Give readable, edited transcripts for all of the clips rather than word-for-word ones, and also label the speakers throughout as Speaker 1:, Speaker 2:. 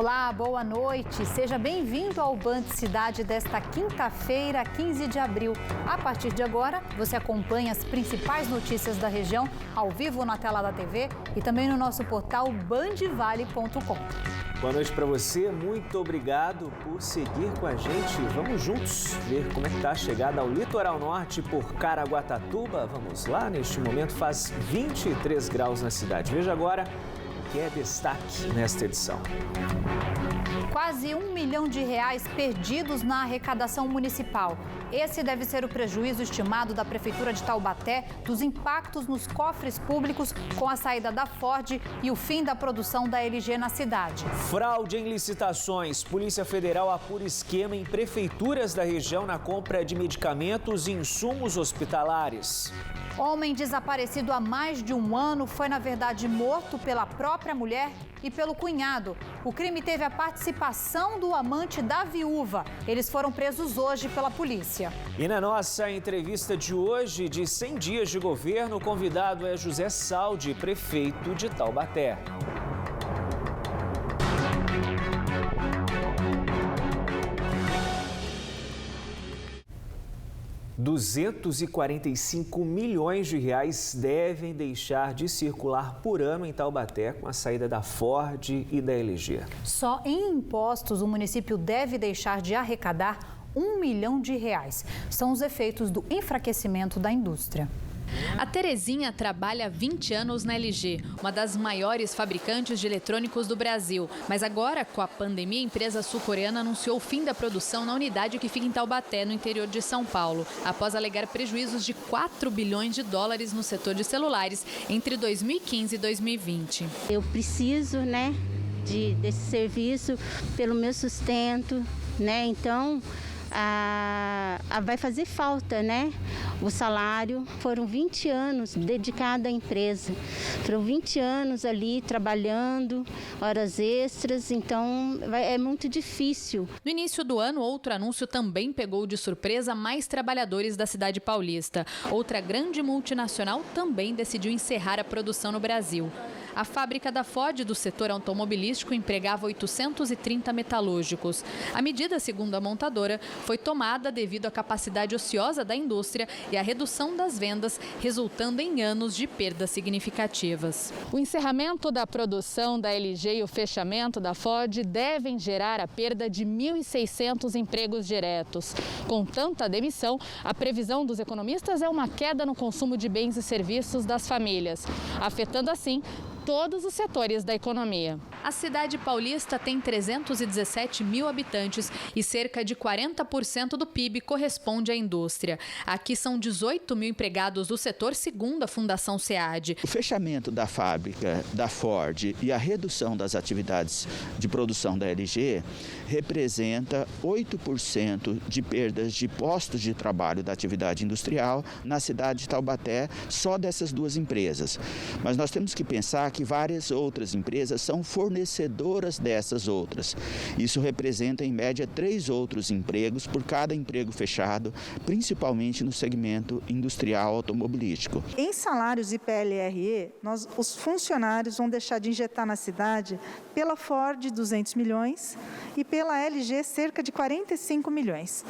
Speaker 1: Olá, boa noite. Seja bem-vindo ao Band Cidade desta quinta-feira, 15 de abril. A partir de agora, você acompanha as principais notícias da região ao vivo na tela da TV e também no nosso portal bandvale.com.
Speaker 2: Boa noite para você, muito obrigado por seguir com a gente. Vamos juntos ver como é que está a chegada ao litoral norte por Caraguatatuba. Vamos lá, neste momento faz 23 graus na cidade. Veja agora o que é destaque nesta edição.
Speaker 1: Quase R$1 milhão perdidos na arrecadação municipal. Esse deve ser o prejuízo estimado da Prefeitura de Taubaté dos impactos nos cofres públicos com a saída da Ford e o fim da produção da LG na cidade.
Speaker 2: Fraude em licitações. Polícia Federal apura esquema em prefeituras da região na compra de medicamentos e insumos hospitalares.
Speaker 1: Homem desaparecido há mais de um ano foi, na verdade, morto pela própria mulher e pelo cunhado. O crime teve a participação do amante da viúva. Eles foram presos hoje pela polícia.
Speaker 2: E na nossa entrevista de hoje, de 100 dias de governo, o convidado é José Saldi, prefeito de Taubaté. R$245 milhões devem deixar de circular por ano em Taubaté com a saída da Ford e da LG.
Speaker 1: Só em impostos o município deve deixar de arrecadar R$1 milhão. São os efeitos do enfraquecimento da indústria.
Speaker 3: A Terezinha trabalha há 20 anos na LG, uma das maiores fabricantes de eletrônicos do Brasil. Mas agora, com a pandemia, a empresa sul-coreana anunciou o fim da produção na unidade que fica em Taubaté, no interior de São Paulo, após alegar prejuízos de $4 bilhões no setor de celulares entre 2015 e 2020.
Speaker 4: Eu preciso, desse serviço pelo meu sustento, Então, vai fazer falta, O salário. Foram 20 anos dedicada à empresa. Foram 20 anos ali trabalhando, horas extras, então é muito difícil.
Speaker 3: No início do ano, outro anúncio também pegou de surpresa mais trabalhadores da cidade paulista. Outra grande multinacional também decidiu encerrar a produção no Brasil. A fábrica da Ford do setor automobilístico empregava 830 metalúrgicos. A medida, segundo a montadora, foi tomada devido à capacidade ociosa da indústria e à redução das vendas, resultando em anos de perdas significativas. O encerramento da produção da LG e o fechamento da Ford devem gerar a perda de 1.600 empregos diretos. Com tanta demissão, a previsão dos economistas é uma queda no consumo de bens e serviços das famílias, afetando assim todos os setores da economia. A cidade paulista tem 317 mil habitantes e cerca de 40% do PIB corresponde à indústria. Aqui são 18 mil empregados do setor, segundo a Fundação SEAD.
Speaker 5: O fechamento da fábrica da Ford e a redução das atividades de produção da LG representa 8% de perdas de postos de trabalho da atividade industrial na cidade de Taubaté, só dessas duas empresas. Mas nós temos que pensar que várias outras empresas são fornecedoras dessas outras. Isso representa, em média, 3 outros empregos por cada emprego fechado, principalmente no segmento industrial automobilístico.
Speaker 6: Em salários e PLRE, os funcionários vão deixar de injetar na cidade pela Ford 200 milhões e pela LG cerca de 45 milhões,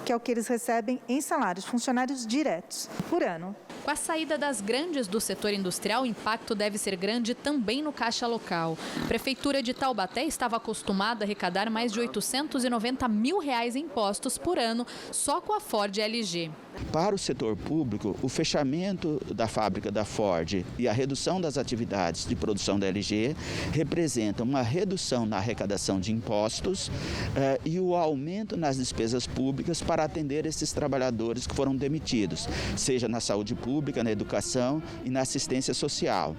Speaker 6: que é o que eles recebem em salários, funcionários diretos, por ano.
Speaker 3: Com a saída das grandes do setor industrial, o impacto deve ser grande também no caixa local. A Prefeitura de Taubaté estava acostumada a arrecadar mais de R$890 mil em impostos por ano, só com a Ford e a LG.
Speaker 5: Para o setor público, o fechamento da fábrica da Ford e a redução das atividades de produção da LG representam uma redução na arrecadação de impostos e o aumento nas despesas públicas para atender esses trabalhadores que foram demitidos, seja na saúde pública, na educação e na assistência social.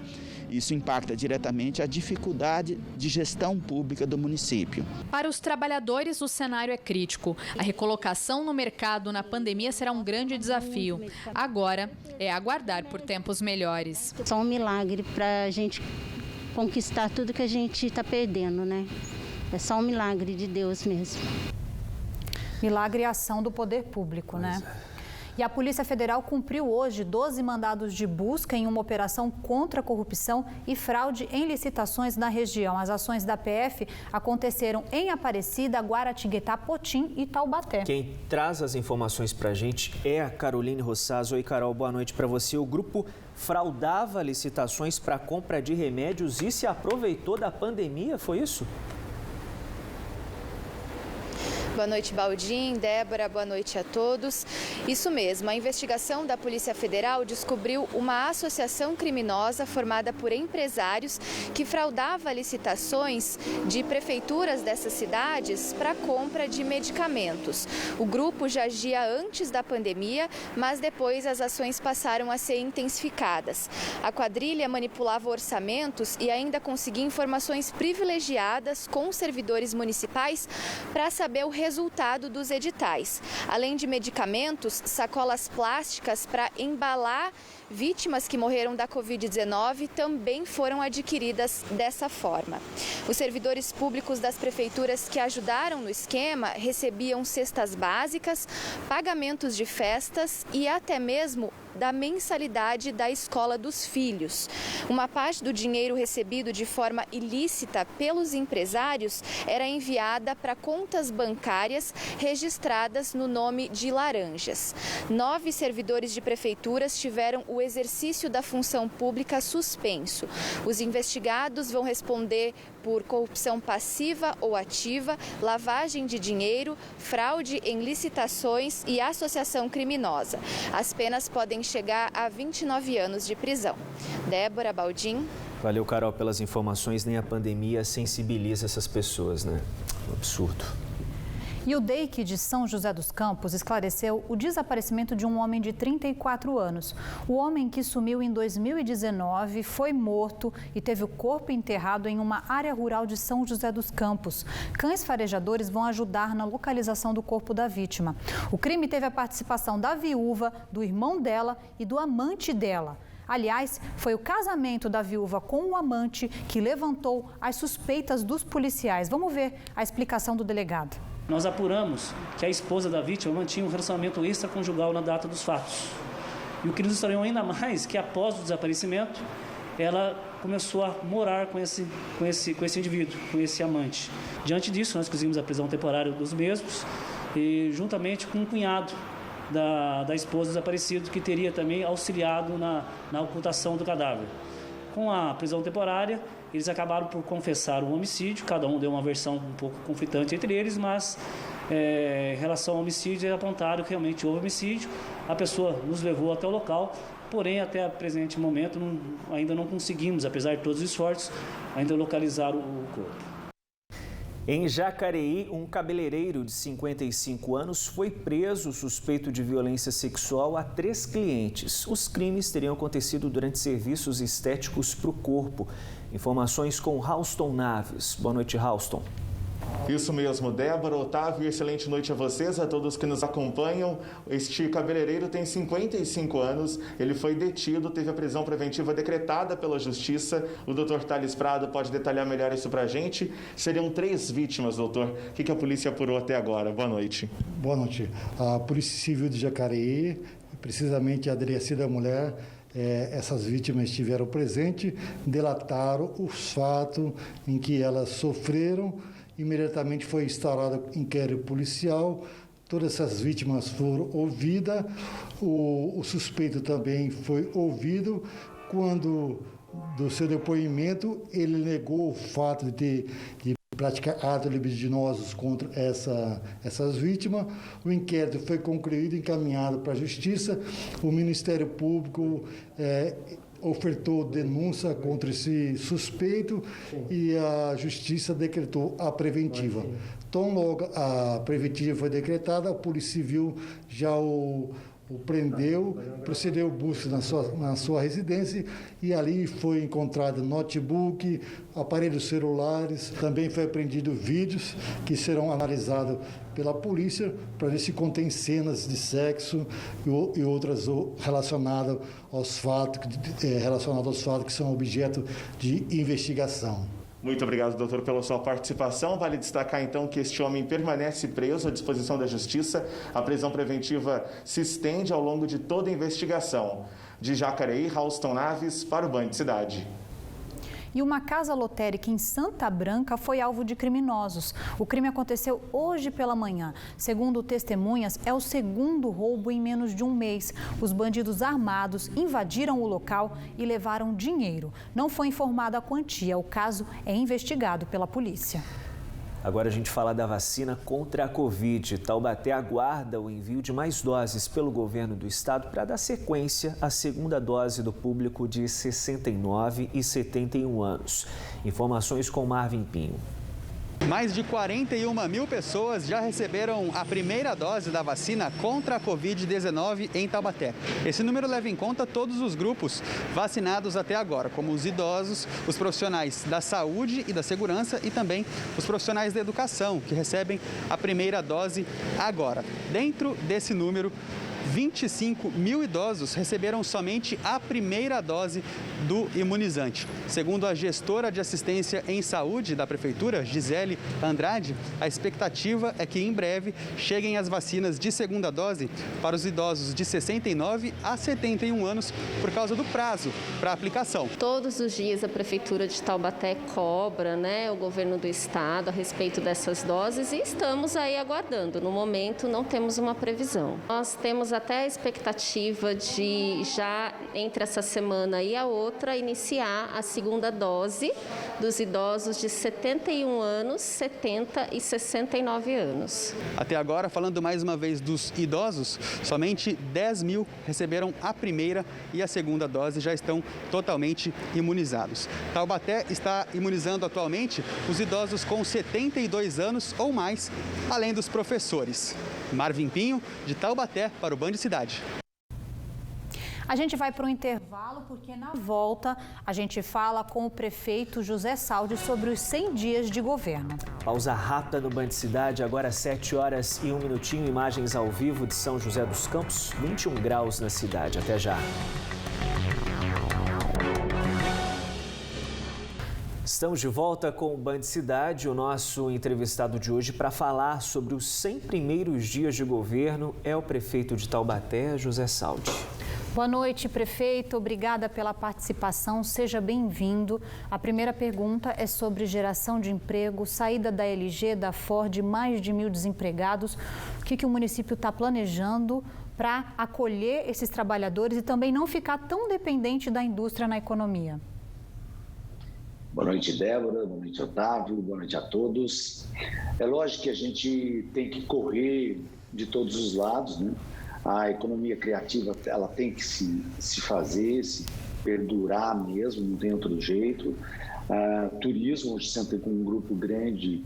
Speaker 5: Isso impacta diretamente a dificuldade de gestão pública do município.
Speaker 3: Para os trabalhadores, o cenário é crítico. A recolocação no mercado na pandemia será um grande desafio. Agora é aguardar por tempos melhores.
Speaker 4: Só um milagre para a gente conquistar tudo que a gente está perdendo, É só um milagre de Deus mesmo.
Speaker 1: Milagre e ação do poder público, E a Polícia Federal cumpriu hoje 12 mandados de busca em uma operação contra a corrupção e fraude em licitações na região. As ações da PF aconteceram em Aparecida, Guaratinguetá, Potim e Taubaté.
Speaker 2: Quem traz as informações para a gente é a Caroline Rossazo. Oi, Carol, boa noite para você. O grupo fraudava licitações para compra de remédios e se aproveitou da pandemia, foi isso?
Speaker 7: Boa noite, Baldim, Débora, boa noite a todos. Isso mesmo, a investigação da Polícia Federal descobriu uma associação criminosa formada por empresários que fraudava licitações de prefeituras dessas cidades para compra de medicamentos. O grupo já agia antes da pandemia, mas depois as ações passaram a ser intensificadas. A quadrilha manipulava orçamentos e ainda conseguia informações privilegiadas com servidores municipais para saber o resultado dos editais. Além de medicamentos, sacolas plásticas para embalar vítimas que morreram da Covid-19 também foram adquiridas dessa forma. Os servidores públicos das prefeituras que ajudaram no esquema recebiam cestas básicas, pagamentos de festas e até mesmo da mensalidade da escola dos filhos. Uma parte do dinheiro recebido de forma ilícita pelos empresários era enviada para contas bancárias registradas no nome de laranjas. 9 servidores de prefeituras tiveram o exercício da função pública suspenso. Os investigados vão responder por corrupção passiva ou ativa, lavagem de dinheiro, fraude em licitações e associação criminosa. As penas podem chegar a 29 anos de prisão. Débora, Baldim.
Speaker 2: Valeu, Carol, pelas informações. Nem a pandemia sensibiliza essas pessoas, né? Um absurdo.
Speaker 1: E o DEIC de São José dos Campos esclareceu o desaparecimento de um homem de 34 anos. O homem, que sumiu em 2019, foi morto e teve o corpo enterrado em uma área rural de São José dos Campos. Cães farejadores vão ajudar na localização do corpo da vítima. O crime teve a participação da viúva, do irmão dela e do amante dela. Aliás, foi o casamento da viúva com o amante que levantou as suspeitas dos policiais. Vamos ver a explicação do delegado.
Speaker 8: Nós apuramos que a esposa da vítima mantinha um relacionamento extraconjugal na data dos fatos. E o que nos estranhou ainda mais que após o desaparecimento, ela começou a morar com esse indivíduo, com esse amante. Diante disso, nós conseguimos a prisão temporária dos mesmos, e juntamente com um cunhado da esposa desaparecida, que teria também auxiliado na ocultação do cadáver. Com a prisão temporária, eles acabaram por confessar o homicídio, cada um deu uma versão um pouco conflitante entre eles, mas em relação ao homicídio, apontaram que realmente houve homicídio, a pessoa nos levou até o local, porém até o presente momento ainda não conseguimos, apesar de todos os esforços, ainda localizar o corpo.
Speaker 2: Em Jacareí, um cabeleireiro de 55 anos foi preso suspeito de violência sexual a 3 clientes. Os crimes teriam acontecido durante serviços estéticos para o corpo. Informações com Rauston Naves. Boa noite, Rauston.
Speaker 9: Isso mesmo, Débora, Otávio, excelente noite a vocês, a todos que nos acompanham. Este cabeleireiro tem 55 anos, ele foi detido, teve a prisão preventiva decretada pela Justiça. O doutor Thales Prado pode detalhar melhor isso para a gente. Seriam 3 vítimas, doutor. O que a polícia apurou até agora? Boa noite.
Speaker 10: Boa noite. A Polícia Civil de Jacareí, precisamente a Delegacia da Mulher, essas vítimas estiveram presentes, delataram os fatos em que elas sofreram. Imediatamente foi instaurado inquérito policial, todas essas vítimas foram ouvidas, o suspeito também foi ouvido. Quando do seu depoimento, ele negou o fato de praticar atos libidinosos contra essas vítimas. O inquérito foi concluído e encaminhado para a Justiça. O Ministério Público ofertou denúncia contra esse suspeito e a Justiça decretou a preventiva. Então, logo a preventiva foi decretada, a Polícia Civil já o prendeu, procedeu busca na sua residência e ali foi encontrado notebook, aparelhos celulares, também foi apreendido vídeos que serão analisados pela polícia para ver se contém cenas de sexo e outras relacionadas aos fatos que são objeto de investigação.
Speaker 9: Muito obrigado, doutor, pela sua participação. Vale destacar, então, que este homem permanece preso à disposição da Justiça. A prisão preventiva se estende ao longo de toda a investigação. De Jacareí, Raulston Naves, para o Band Cidade.
Speaker 1: E uma casa lotérica em Santa Branca foi alvo de criminosos. O crime aconteceu hoje pela manhã. Segundo testemunhas, é o segundo roubo em menos de um mês. Os bandidos armados invadiram o local e levaram dinheiro. Não foi informada a quantia. O caso é investigado pela polícia.
Speaker 2: Agora a gente fala da vacina contra a Covid. Taubaté aguarda o envio de mais doses pelo governo do estado para dar sequência à segunda dose do público de 69 e 71 anos. Informações com Marvin Pinho.
Speaker 11: Mais de 41 mil pessoas já receberam a primeira dose da vacina contra a Covid-19 em Taubaté. Esse número leva em conta todos os grupos vacinados até agora, como os idosos, os profissionais da saúde e da segurança e também os profissionais da educação, que recebem a primeira dose agora. Dentro desse número, 25 mil idosos receberam somente a primeira dose do imunizante. Segundo a gestora de assistência em saúde da Prefeitura, Gisele Andrade, a expectativa é que em breve cheguem as vacinas de segunda dose para os idosos de 69 a 71 anos por causa do prazo para aplicação.
Speaker 12: Todos os dias a Prefeitura de Taubaté cobra, o governo do estado a respeito dessas doses e estamos aí aguardando. No momento não temos uma previsão. Nós temos até a expectativa de já entre essa semana e a outra iniciar a segunda dose dos idosos de 71 anos, 70 e 69 anos.
Speaker 11: Até agora, falando mais uma vez dos idosos, somente 10 mil receberam a primeira e a segunda dose, já estão totalmente imunizados. Taubaté está imunizando atualmente os idosos com 72 anos ou mais, além dos professores. Marvin Pinho, de Taubaté, para o Band Cidade.
Speaker 1: A gente vai para um intervalo porque na volta a gente fala com o prefeito José Saldi sobre os 100 dias de governo.
Speaker 2: Pausa rápida no Band Cidade, agora 7 horas e 1 minutinho, imagens ao vivo de São José dos Campos, 21 graus na cidade. Até já. Estamos de volta com o Band Cidade, o nosso entrevistado de hoje para falar sobre os 100 primeiros dias de governo é o prefeito de Taubaté, José Saldi.
Speaker 1: Boa noite, prefeito. Obrigada pela participação. Seja bem-vindo. A primeira pergunta é sobre geração de emprego, saída da LG, da Ford, mais de 1.000 desempregados. O que o município está planejando para acolher esses trabalhadores e também não ficar tão dependente da indústria na economia?
Speaker 13: Boa noite, Débora. Boa noite, Otávio. Boa noite a todos. É lógico que a gente tem que correr de todos os lados, né? A economia criativa, ela tem que se fazer, se perdurar mesmo, não tem outro jeito. Turismo, hoje sempre com um grupo grande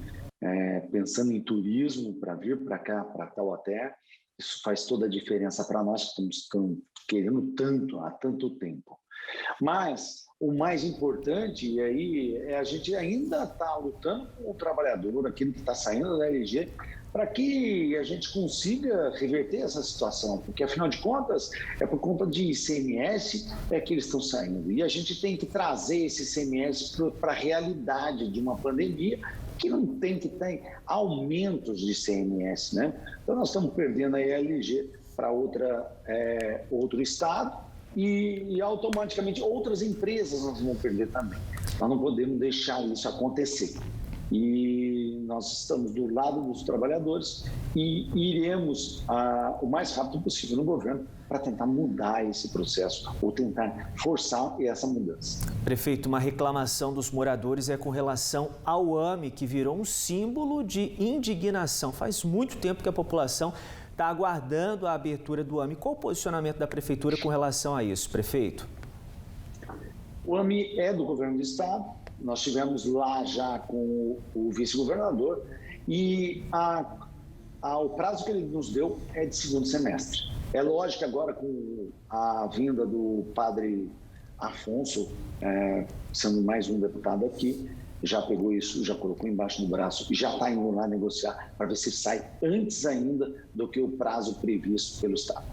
Speaker 13: pensando em turismo para vir para cá, para Taubaté. Isso faz toda a diferença para nós que estamos querendo tanto, há tanto tempo. Mas o mais importante aí é a gente ainda está lutando com o trabalhador, aquele que está saindo da LG, para que a gente consiga reverter essa situação, porque afinal de contas é por conta de ICMS que eles estão saindo. E a gente tem que trazer esse ICMS para a realidade de uma pandemia que não tem que ter aumentos de ICMS, né? Então nós estamos perdendo a LG para outro estado. E automaticamente outras empresas nós vamos perder também. Nós não podemos deixar isso acontecer. E nós estamos do lado dos trabalhadores e iremos o mais rápido possível no governo para tentar mudar esse processo ou tentar forçar essa mudança.
Speaker 2: Prefeito, uma reclamação dos moradores é com relação ao AME, que virou um símbolo de indignação. Faz muito tempo que a população está aguardando a abertura do AME. Qual o posicionamento da Prefeitura com relação a isso, prefeito?
Speaker 13: O AME é do governo do estado, nós estivemos lá já com o vice-governador e o prazo que ele nos deu é de segundo semestre. É lógico que agora com a vinda do padre Afonso, sendo mais um deputado aqui, já pegou isso, já colocou embaixo do braço e já está indo lá negociar para ver se sai antes ainda do que o prazo previsto pelo Estado.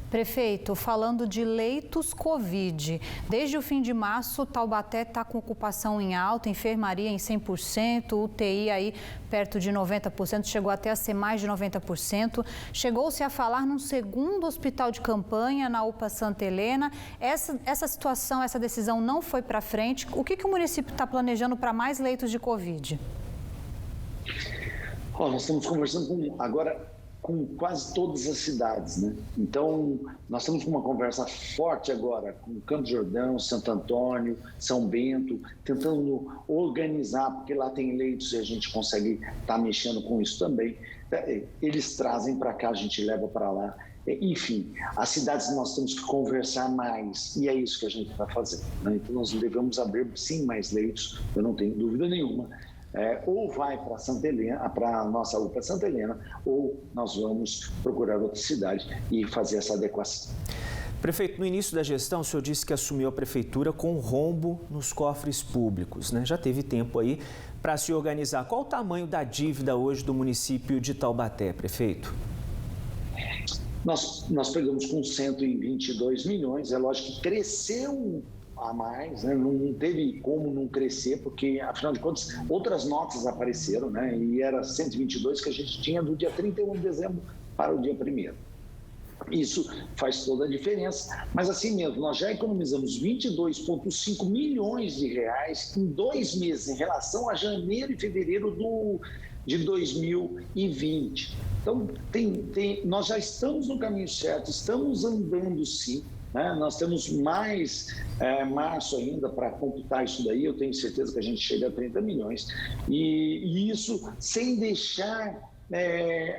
Speaker 1: Prefeito, falando de leitos Covid, desde o fim de março, Taubaté está com ocupação em alta, enfermaria em 100%, UTI aí perto de 90%, chegou até a ser mais de 90%. Chegou-se a falar num segundo hospital de campanha na UPA Santa Helena. Essa situação, essa decisão não foi para frente. O que o município está planejando para mais leitos de Covid?
Speaker 13: Nós estamos conversando agora com quase todas as cidades, né? Então, nós estamos com uma conversa forte agora com Campos Jordão, Santo Antônio, São Bento, tentando organizar, porque lá tem leitos e a gente consegue estar mexendo com isso também. Eles trazem para cá, a gente leva para lá. Enfim, as cidades nós temos que conversar mais e é isso que a gente vai fazer, né? Então, nós devemos abrir, sim, mais leitos, eu não tenho dúvida nenhuma. Ou vai para Santa Helena, para a nossa UPA Santa Helena, ou nós vamos procurar outra cidade e fazer essa adequação.
Speaker 2: Prefeito, no início da gestão, o senhor disse que assumiu a prefeitura com rombo nos cofres públicos, né? Já teve tempo aí para se organizar. Qual o tamanho da dívida hoje do município de Taubaté, prefeito?
Speaker 13: Nós pegamos com 122 milhões, é lógico que cresceu a mais, né? Não teve como não crescer, porque, afinal de contas, outras notas apareceram, né? E era 122 que a gente tinha do dia 31 de dezembro para o dia 1º. Isso faz toda a diferença, mas assim mesmo, nós já economizamos 22,5 milhões de reais em 2 meses, em relação a janeiro e fevereiro de 2020. Então, nós já estamos no caminho certo, estamos andando sim. Nós temos mais março ainda para computar isso daí, eu tenho certeza que a gente chega a 30 milhões. E isso sem deixar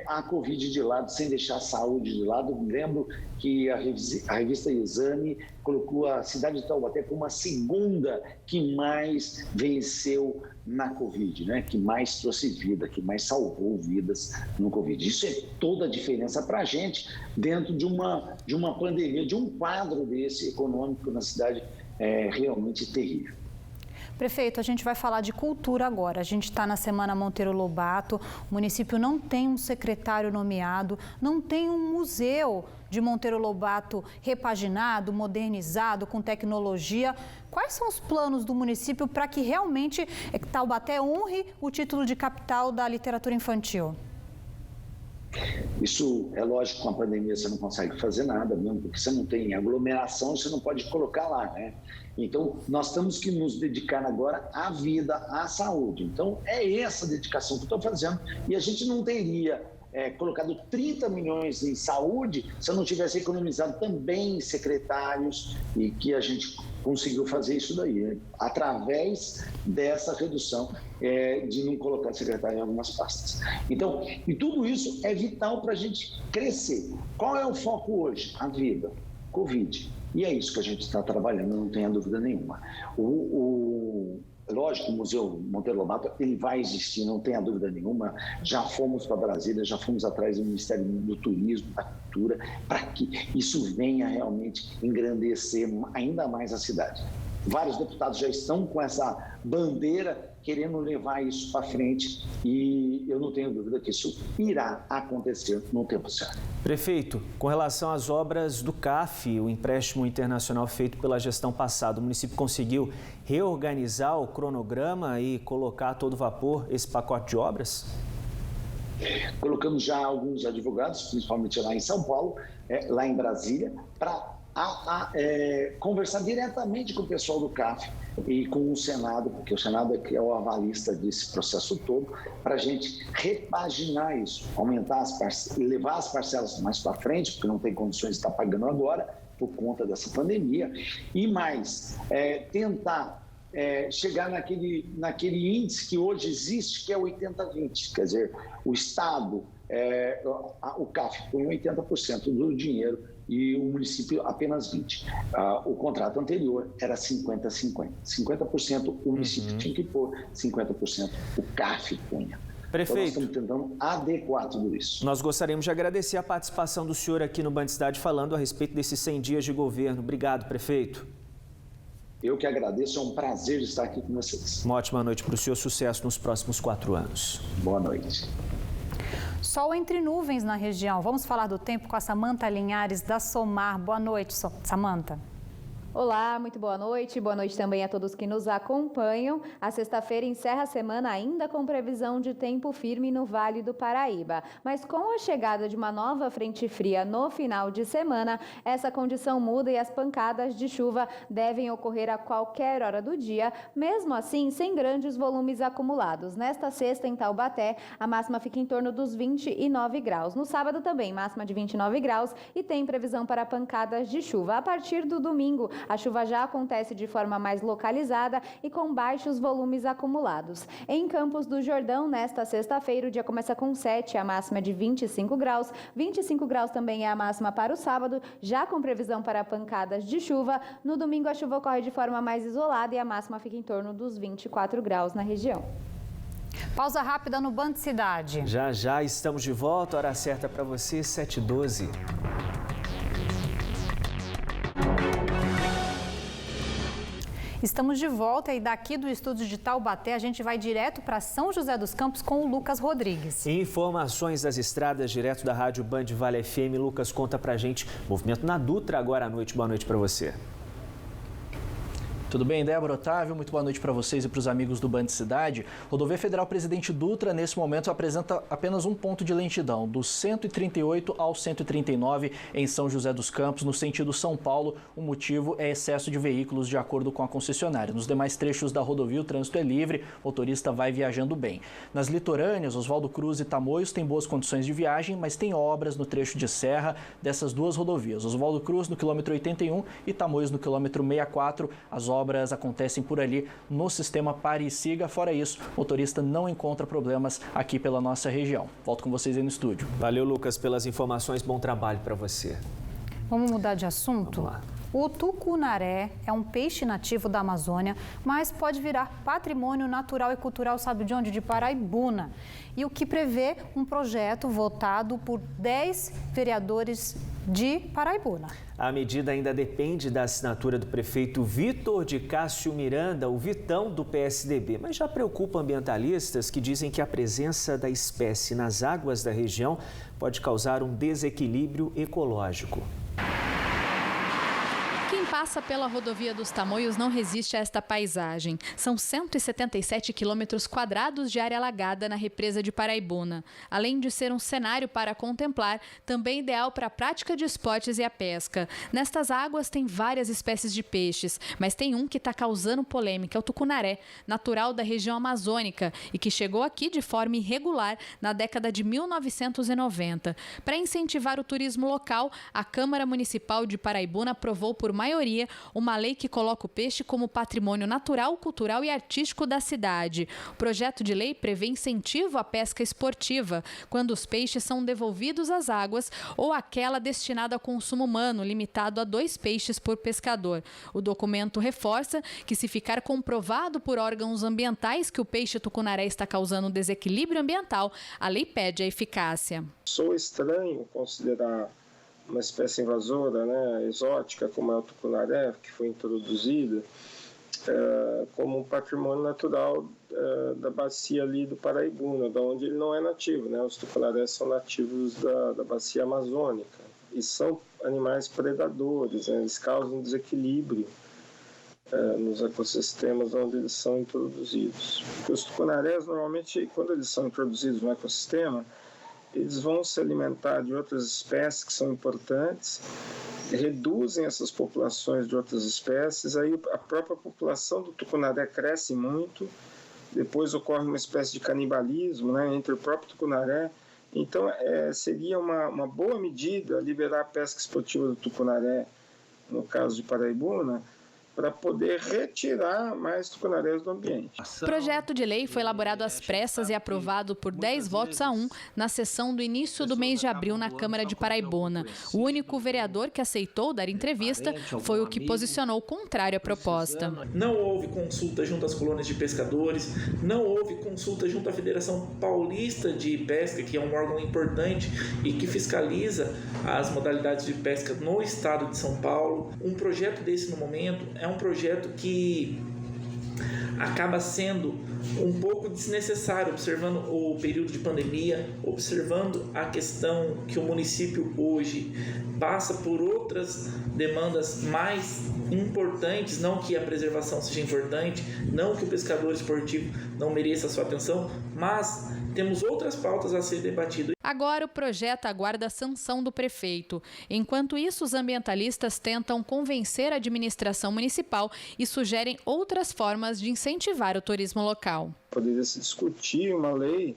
Speaker 13: a Covid de lado, sem deixar a saúde de lado. Me lembro que a revista Exame colocou a cidade de Taubaté como a segunda que mais venceu na Covid, né? Que mais trouxe vida, que mais salvou vidas no Covid. Isso é toda a diferença para a gente dentro de uma pandemia, de um quadro desse econômico na cidade realmente terrível.
Speaker 1: Prefeito, a gente vai falar de cultura agora. A gente está na Semana Monteiro Lobato, o município não tem um secretário nomeado, não tem um museu de Monteiro Lobato repaginado, modernizado, com tecnologia. Quais são os planos do município para que realmente Taubaté honre o título de capital da literatura infantil?
Speaker 13: Isso é lógico, com a pandemia você não consegue fazer nada mesmo, porque você não tem aglomeração, você não pode colocar lá, né? Então, nós temos que nos dedicar agora à vida, à saúde. Então, é essa dedicação que eu estou fazendo e a gente não teria colocado 30 milhões em saúde se eu não tivesse economizado também em secretários e que a gente conseguiu fazer isso daí, através dessa redução de não colocar secretário em algumas pastas. Então, e tudo isso é vital para a gente crescer. Qual é o foco hoje? A vida, Covid. E é isso que a gente está trabalhando, não tenha dúvida nenhuma. Lógico, o Museu Monteiro Lobato ele vai existir, não tenha dúvida nenhuma. Já fomos para Brasília, já fomos atrás do Ministério do Turismo, da Cultura, para que isso venha realmente engrandecer ainda mais a cidade. Vários deputados já estão com essa bandeira querendo levar isso para frente e eu não tenho dúvida que isso irá acontecer no tempo certo.
Speaker 2: Prefeito, com relação às obras do CAF, o empréstimo internacional feito pela gestão passada, o município conseguiu reorganizar o cronograma e colocar a todo vapor esse pacote de obras?
Speaker 13: Colocamos já alguns advogados, principalmente lá em São Paulo, lá em Brasília, para conversar diretamente com o pessoal do CAF e com o Senado, porque o Senado é o avalista desse processo todo, para a gente repaginar isso, aumentar levar as parcelas mais para frente, porque não tem condições de estar pagando agora, por conta dessa pandemia, e mais, tentar chegar naquele índice que hoje existe, que é o 80-20, quer dizer, o Estado, o CAF põe 80% do dinheiro e o município apenas 20%. O contrato anterior era 50-50. 50% o município tinha que pôr, 50% o CAF punha.
Speaker 2: Prefeito,
Speaker 13: então nós estamos tentando adequar tudo isso.
Speaker 2: Nós gostaríamos de agradecer a participação do senhor aqui no Band Cidade falando a respeito desses 100 dias de governo. Obrigado, prefeito.
Speaker 13: Eu que agradeço, é um prazer estar aqui com vocês.
Speaker 2: Uma ótima noite para o senhor, sucesso nos próximos 4 anos.
Speaker 13: Boa noite.
Speaker 1: Sol entre nuvens na região. Vamos falar do tempo com a Samanta Linhares da Somar. Boa noite, Samanta.
Speaker 14: Olá, muito boa noite também a todos que nos acompanham. A sexta-feira encerra a semana ainda com previsão de tempo firme no Vale do Paraíba. Mas com a chegada de uma nova frente fria no final de semana, essa condição muda e as pancadas de chuva devem ocorrer a qualquer hora do dia, mesmo assim sem grandes volumes acumulados. Nesta sexta, em Taubaté, a máxima fica em torno dos 29 graus. No sábado também, máxima de 29 graus e tem previsão para pancadas de chuva. A partir do domingo, a chuva já acontece de forma mais localizada e com baixos volumes acumulados. Em Campos do Jordão, nesta sexta-feira, o dia começa com 7, a máxima é de 25 graus. 25 graus também é a máxima para o sábado, já com previsão para pancadas de chuva. No domingo, a chuva ocorre de forma mais isolada e a máxima fica em torno dos 24 graus na região.
Speaker 1: Pausa rápida no Band Cidade.
Speaker 2: Já estamos de volta, hora certa para você, 7h12.
Speaker 1: Estamos de volta e daqui do estúdio de Taubaté a gente vai direto para São José dos Campos com o Lucas Rodrigues.
Speaker 2: Informações das estradas direto da Rádio Band Vale FM. Lucas, conta pra gente. Movimento na Dutra agora à noite. Boa noite para você.
Speaker 15: Tudo bem, Débora, Otávio? Muito boa noite para vocês e para os amigos do Band Cidade. Rodovia Federal Presidente Dutra, nesse momento, apresenta apenas um ponto de lentidão, do 138 ao 139 em São José dos Campos, no sentido São Paulo. O motivo é excesso de veículos, de acordo com a concessionária. Nos demais trechos da rodovia, o trânsito é livre, o motorista vai viajando bem. Nas litorâneas, Oswaldo Cruz e Tamoios têm boas condições de viagem, mas tem obras no trecho de serra dessas duas rodovias. Oswaldo Cruz no quilômetro 81 e Tamoios no quilômetro 64. As obras acontecem por ali no sistema Pare e Siga. Fora isso, o motorista não encontra problemas aqui pela nossa região. Volto com vocês aí no estúdio.
Speaker 2: Valeu, Lucas, pelas informações. Bom trabalho para você.
Speaker 1: Vamos mudar de assunto?
Speaker 2: Vamos lá.
Speaker 1: O tucunaré é um peixe nativo da Amazônia, mas pode virar patrimônio natural e cultural, sabe de onde? De Paraibuna. E o que prevê um projeto votado por 10 vereadores de Paraibuna.
Speaker 2: A medida ainda depende da assinatura do prefeito Vitor de Cássio Miranda, o Vitão do PSDB, mas já preocupa ambientalistas que dizem que a presença da espécie nas águas da região pode causar um desequilíbrio ecológico.
Speaker 3: Quem passa pela rodovia dos Tamoios não resiste a esta paisagem. São 177 quilômetros quadrados de área alagada na represa de Paraibuna. Além de ser um cenário para contemplar, também ideal para a prática de esportes e a pesca. Nestas águas tem várias espécies de peixes, mas tem um que está causando polêmica, é o tucunaré, natural da região amazônica e que chegou aqui de forma irregular na década de 1990. Para incentivar o turismo local, a Câmara Municipal de Paraibuna aprovou por maioria uma lei que coloca o peixe como patrimônio natural, cultural e artístico da cidade. O projeto de lei prevê incentivo à pesca esportiva, quando os peixes são devolvidos às águas ou aquela destinada ao consumo humano, limitado a 2 peixes por pescador. O documento reforça que, se ficar comprovado por órgãos ambientais que o peixe tucunaré está causando um desequilíbrio ambiental, a lei pede a eficácia.
Speaker 16: Sou estranho considerar uma espécie invasora, né, exótica, como é o tucunaré, que foi introduzida, como um patrimônio natural da bacia ali do Paraibuna, da onde ele não é nativo, né? Os tucunarés são nativos da bacia amazônica e são animais predadores, né? Eles causam desequilíbrio nos ecossistemas onde eles são introduzidos. Porque os tucunarés, normalmente, quando eles são introduzidos no ecossistema, eles vão se alimentar de outras espécies que são importantes, reduzem essas populações de outras espécies, aí a própria população do tucunaré cresce muito, depois ocorre uma espécie de canibalismo, né, entre o próprio tucunaré. Então, seria uma boa medida liberar a pesca esportiva do tucunaré, no caso de Paraibuna, para poder retirar mais tucunarés do ambiente.
Speaker 3: O projeto de lei foi elaborado às pressas e aprovado por 10 votos a 1 na sessão do início do mês de abril na Câmara de Paraibuna. O único vereador que aceitou dar entrevista foi o que posicionou contrário à proposta.
Speaker 17: Não houve consulta junto às colônias de pescadores, não houve consulta junto à Federação Paulista de Pesca, que é um órgão importante e que fiscaliza as modalidades de pesca no estado de São Paulo. Um projeto desse, no momento, é um projeto que acaba sendo um pouco desnecessário, observando o período de pandemia, observando a questão que o município hoje passa por outras demandas mais importantes, não que a preservação seja importante, não que o pescador esportivo não mereça a sua atenção, mas temos outras pautas a ser debatidas.
Speaker 3: Agora o projeto aguarda a sanção do prefeito. Enquanto isso, os ambientalistas tentam convencer a administração municipal e sugerem outras formas de incentivar o turismo local.
Speaker 16: Poderia se discutir uma lei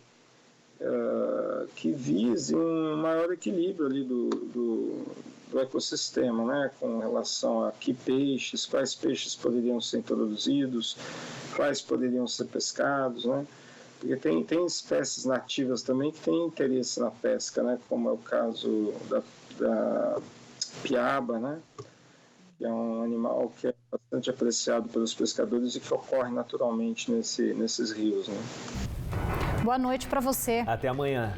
Speaker 16: que vise um maior equilíbrio ali do ecossistema, né, com relação a que peixes, quais peixes poderiam ser introduzidos, quais poderiam ser pescados, né? Porque tem espécies nativas também que têm interesse na pesca, né? Como é o caso da piaba, né? Que é um animal que é bastante apreciado pelos pescadores e que ocorre naturalmente nesses rios, né?
Speaker 1: Boa noite para você.
Speaker 2: Até amanhã.